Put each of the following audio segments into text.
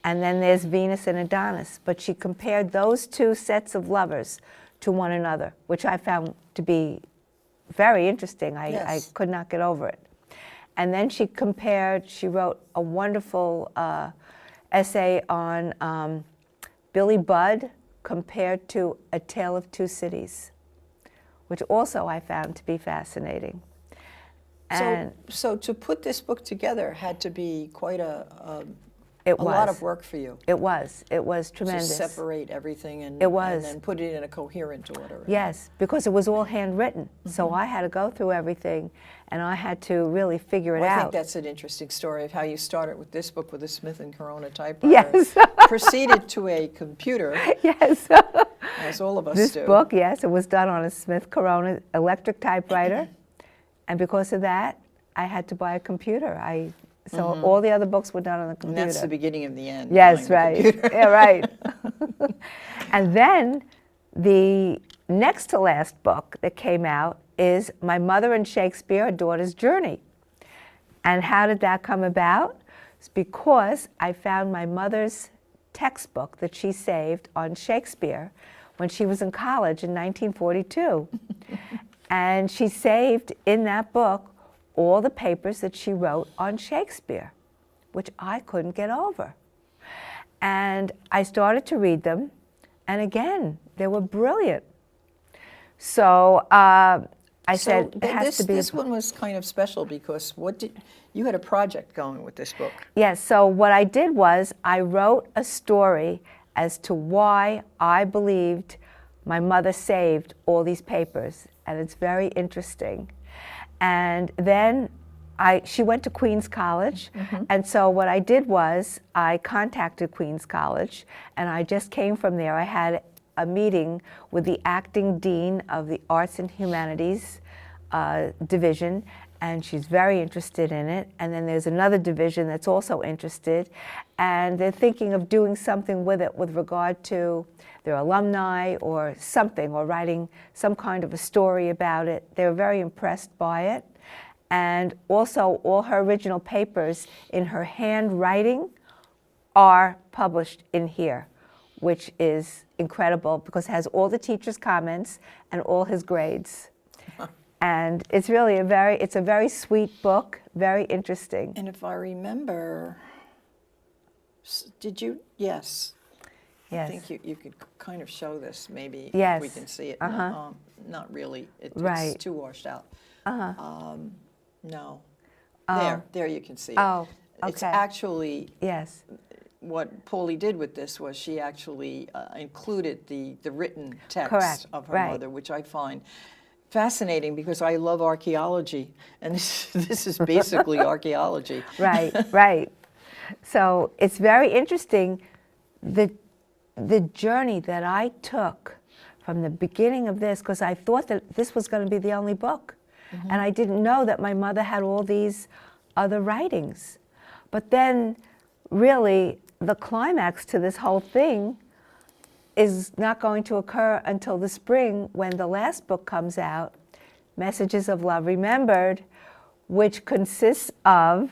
And then there's Venus and Adonis. But she compared those two sets of lovers to one another, which I found to be very interesting. I could not get over it. And then she wrote a wonderful essay on Billy Budd compared to A Tale of Two Cities, which also I found to be fascinating. And so to put this book together had to be quite a lot of work for you. It was tremendous. To separate everything and then put it in a coherent order. Yes, because it was all handwritten. So I had to go through everything, and I had to really figure it out. I think that's an interesting story of how you started with this book with a Smith & Corona typewriter. Yes. Proceeded to a computer. Yes. As all of us do. This book, yes, it was done on a Smith Corona electric typewriter. And because of that, I had to buy a computer. So all the other books were done on the computer. And that's the beginning of the end. Yes, right. Yeah, right. And then the next to last book that came out is My Mother and Shakespeare, A Daughter's Journey. And how did that come about? It's because I found my mother's textbook that she saved on Shakespeare when she was in college in 1942. And she saved in that book all the papers that she wrote on Shakespeare, which I couldn't get over. And I started to read them, and again, they were brilliant. So I said, it has to be. This one was kind of special because you had a project going with this book. Yes, so what I did was I wrote a story as to why I believed my mother saved all these papers, and it's very interesting. And then she went to Queens College, and so what I did was I contacted Queens College, and I just came from there. I had a meeting with the acting dean of the Arts and Humanities division, and she's very interested in it. And then there's another division that's also interested, and they're thinking of doing something with it with regard to their alumni or something, or writing some kind of a story about it. They were very impressed by it. And also all her original papers in her handwriting are published in here, which is incredible because it has all the teachers' comments and all his grades. And it's really it's a very sweet book, very interesting. And if I remember, did you? Yes. Yes. I think you could kind of show this, maybe, yes. If we can see it. Not really. It's too washed out. No. There you can see it. Oh, okay. It's actually, yes. What Pauli did with this was she actually included the written text Correct. of her mother, which I find fascinating because I love archaeology, and this is basically archaeology. Right, right. So it's very interesting, the journey that I took from the beginning of this, because I thought that this was going to be the only book. And I didn't know that my mother had all these other writings. But then, really, the climax to this whole thing is not going to occur until the spring when the last book comes out, Messages of Love Remembered, which consists of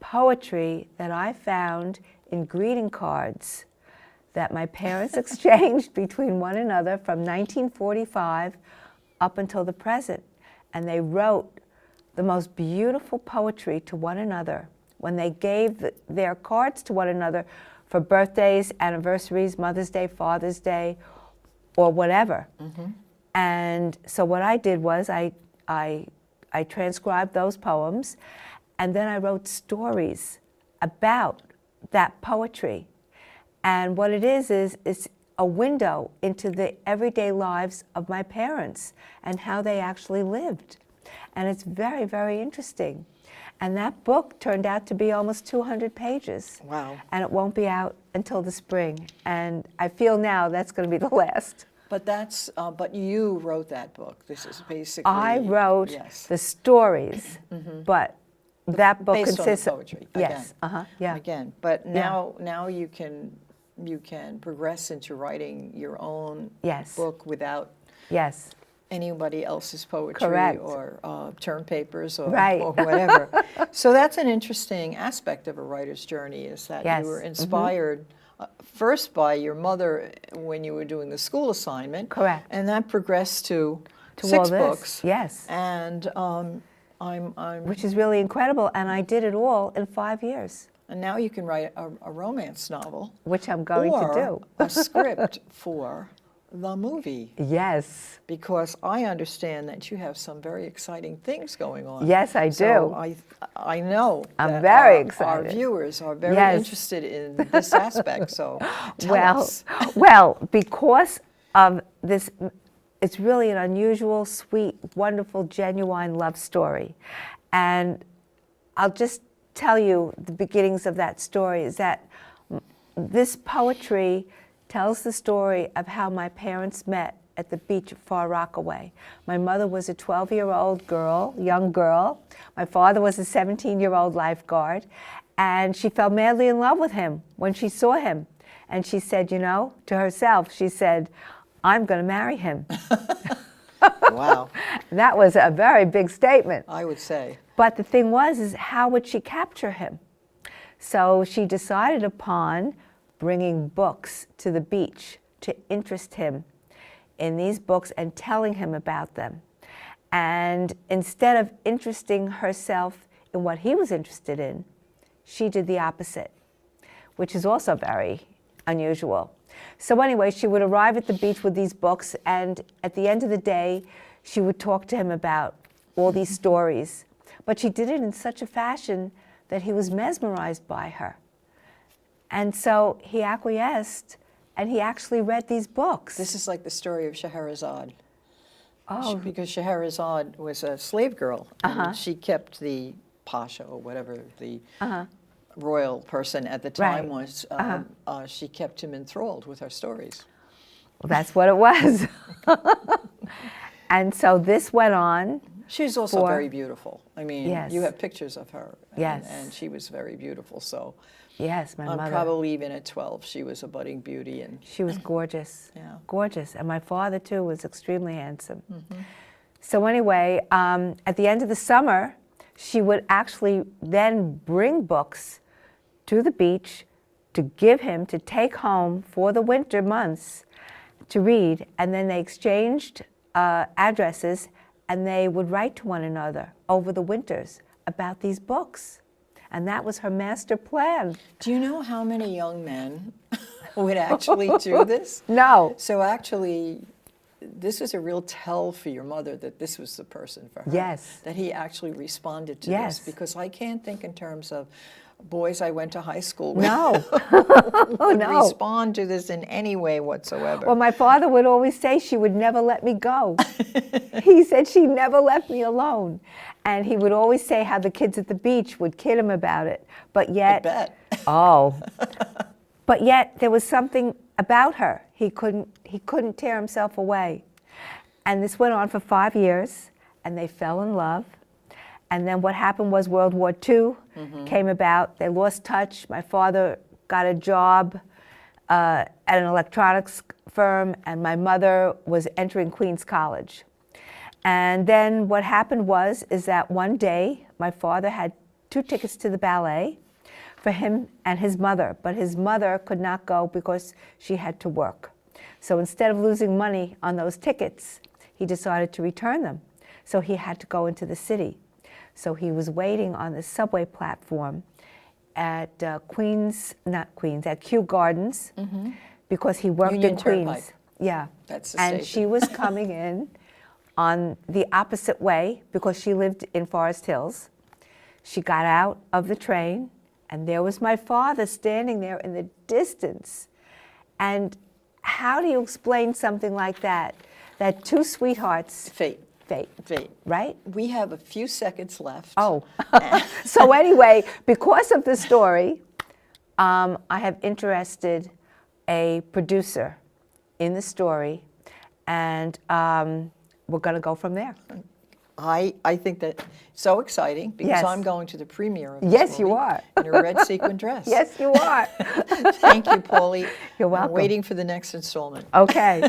poetry that I found in greeting cards that my parents exchanged between one another from 1945 up until the present. And they wrote the most beautiful poetry to one another when they gave their cards to one another for birthdays, anniversaries, Mother's Day, Father's Day, or whatever. And so what I did was I transcribed those poems, and then I wrote stories about that poetry. And what it is it's a window into the everyday lives of my parents and how they actually lived. And it's very, very interesting. And that book turned out to be almost 200 pages. Wow. And it won't be out until the spring. And I feel now that's going to be the last. But but you wrote that book. This is basically. I wrote the stories, but that book based consists on the poetry. Yes. Yeah. Again, but now you can progress into writing your own book without anybody else's poetry Correct. or term papers or, Right. or whatever. So that's an interesting aspect of a writer's journey, is that Yes. you were inspired first by your mother when you were doing the school assignment. Correct. And that progressed to all 6 this. books. Yes. And I'm Which is really incredible, and I did it all in 5 years, and now you can write a romance novel which I'm going or to do. a script for the movie, Yes. because I understand that you have some very exciting things going on. Yes, I So do. I know I'm that very our excited. viewers are very Yes. interested in this aspect. So tell Well, us. well, because of this, it's really an unusual, sweet, wonderful, genuine love story. And I'll just tell you the beginnings of that story is that this poetry tells the story of how my parents met at the beach at Far Rockaway. My mother was a 12-year-old girl, young girl. My father was a 17-year-old lifeguard. And she fell madly in love with him when she saw him. And she said, you know, to herself, she said, I'm going to marry him. Wow, That was a very big statement. I would say. But the thing was, is how would she capture him? So she decided upon bringing books to the beach to interest him in these books and telling him about them. And instead of interesting herself in what he was interested in, she did the opposite, which is also very unusual. So anyway, she would arrive at the beach with these books, and at the end of the day, she would talk to him about all these stories. But she did it in such a fashion that he was mesmerized by her. And so he acquiesced, and he actually read these books. This is like the story of Scheherazade. Oh. Because Scheherazade was a slave girl, and she kept the pasha, or whatever the royal person at the time Right. was. She kept him enthralled with her stories. Well, that's what it was. And so this went on. She was also For- very beautiful. I mean, Yes. you have pictures of her. And, Yes. and she was very beautiful. So Yes, my mother. probably even at 12, she was a budding beauty. And She was gorgeous. Yeah. Gorgeous. And my father, too, was extremely handsome. So anyway, at the end of the summer, she would actually then bring books to the beach to give him to take home for the winter months to read. And then they exchanged addresses, and they would write to one another over the winters about these books. And that was her master plan. do you know how many young men would actually do this? No. So actually, this is a real tell for your mother that this was the person for her. Yes. That he actually responded to Yes. this. Because I can't think in terms of boys I went to high school with No. would no. respond to this in any way whatsoever. Well, my father would always say she would never let me go. He said she never left me alone. And he would always say how the kids at the beach would kid him about it. But I yet, bet. oh, but yet there was something about her. He couldn't tear himself away. And this went on for 5 years, and they fell in love. And then what happened was World War II came about. They lost touch. My father got a job at an electronics firm, and my mother was entering Queens College. And then what happened is that one day my father had 2 tickets to the ballet for him and his mother, but his mother could not go because she had to work. So instead of losing money on those tickets, he decided to return them. So he had to go into the city. So he was waiting on the subway platform at at Kew Gardens, because he worked Union in Queens. Turnpike. Yeah. That's the And station. she was coming in on the opposite way because she lived in Forest Hills. She got out of the train, and there was my father standing there in the distance. And how do you explain something like that? That 2 sweethearts, Fate. fate, right? We have a few seconds left. Oh. So anyway, because of the story, I have interested a producer in the story, and we're going to go from there. I think that so exciting because Yes. I'm going to the premiere of this Yes, you movie are. in a red sequin dress. Yes, you are. Thank you, Pauli. You're I'm welcome. waiting for the next installment. Okay.